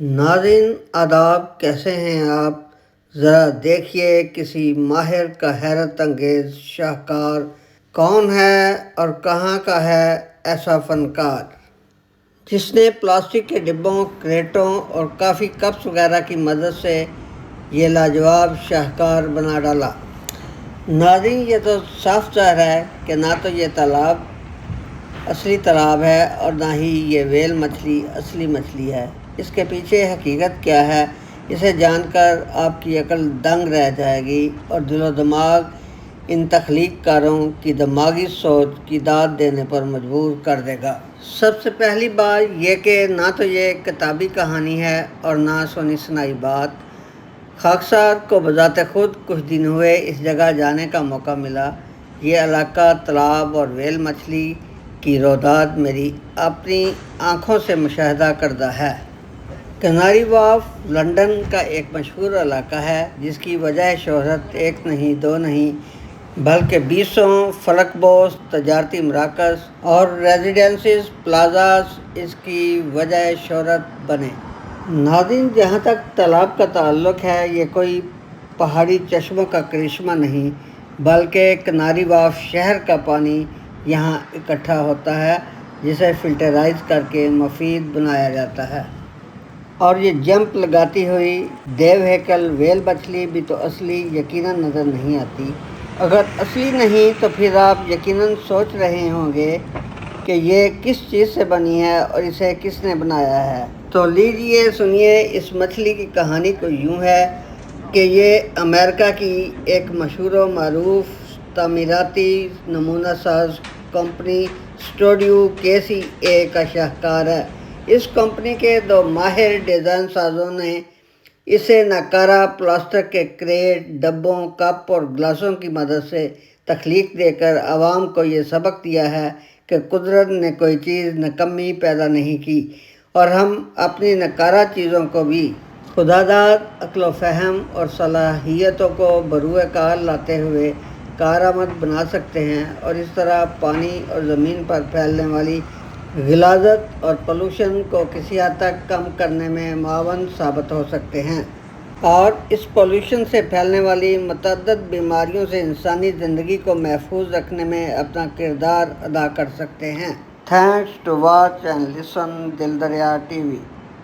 ناظرین آداب، کیسے ہیں آپ؟ ذرا دیکھیے کسی ماہر کا حیرت انگیز شاہکار کون ہے اور کہاں کا ہے ایسا فنکار جس نے پلاسٹک کے ڈبوں، کریٹوں اور کافی کپس وغیرہ کی مدد سے یہ لاجواب شاہکار بنا ڈالا۔ ناظرین، یہ تو صاف ظاہر ہے کہ نہ تو یہ تالاب اصلی تالاب ہے اور نہ ہی یہ ویل مچھلی اصلی مچھلی ہے۔ اس کے پیچھے حقیقت کیا ہے، اسے جان کر آپ کی عقل دنگ رہ جائے گی اور دل و دماغ ان تخلیق کاروں کی دماغی سوچ کی داد دینے پر مجبور کر دے گا۔ سب سے پہلی بات یہ کہ نہ تو یہ کتابی کہانی ہے اور نہ سنی سنائی بات۔ خاکسار کو بذات خود کچھ دن ہوئے اس جگہ جانے کا موقع ملا۔ یہ علاقہ تالاب اور ویل مچھلی کی رویداد میری اپنی آنکھوں سے مشاہدہ کردہ ہے۔ کناری وارف لندن کا ایک مشہور علاقہ ہے جس کی وجہ شہرت ایک نہیں دو نہیں بلکہ بیسوں فلک بوس تجارتی مراکز اور ریزیڈنسز پلازاز اس کی وجہ شہرت بنے۔ ناظرین، جہاں تک تالاب کا تعلق ہے، یہ کوئی پہاڑی چشموں کا کرشمہ نہیں بلکہ کناری وارف شہر کا پانی یہاں اکٹھا ہوتا ہے جسے فلٹرائز کر کے مفید بنایا جاتا ہے۔ اور یہ جمپ لگاتی ہوئی دیو ہیکل ویل مچھلی بھی تو اصلی یقیناً نظر نہیں آتی۔ اگر اصلی نہیں تو پھر آپ یقیناً سوچ رہے ہوں گے کہ یہ کس چیز سے بنی ہے اور اسے کس نے بنایا ہے۔ تو لیجئے سنیے، اس مچھلی کی کہانی تو یوں ہے کہ یہ امریکہ کی ایک مشہور و معروف تعمیراتی نمونہ ساز کمپنی اسٹوڈیو KCA کا شاہکار ہے۔ اس کمپنی کے دو ماہر ڈیزائن سازوں نے اسے ناکارہ پلاسٹک کے کریٹ، ڈبوں، کپ اور گلاسوں کی مدد سے تخلیق دے کر عوام کو یہ سبق دیا ہے کہ قدرت نے کوئی چیز نکمی پیدا نہیں کی اور ہم اپنی ناکارہ چیزوں کو بھی خداداد عقل و فہم اور صلاحیتوں کو بروئے کار لاتے ہوئے کارآمد بنا سکتے ہیں اور اس طرح پانی اور زمین پر پھیلنے والی غلاظت اور پولوشن کو کسی حد تک کم کرنے میں معاون ثابت ہو سکتے ہیں اور اس پولوشن سے پھیلنے والی متعدد بیماریوں سے انسانی زندگی کو محفوظ رکھنے میں اپنا کردار ادا کر سکتے ہیں۔ Thanks to watch and listen Dil Darya TV۔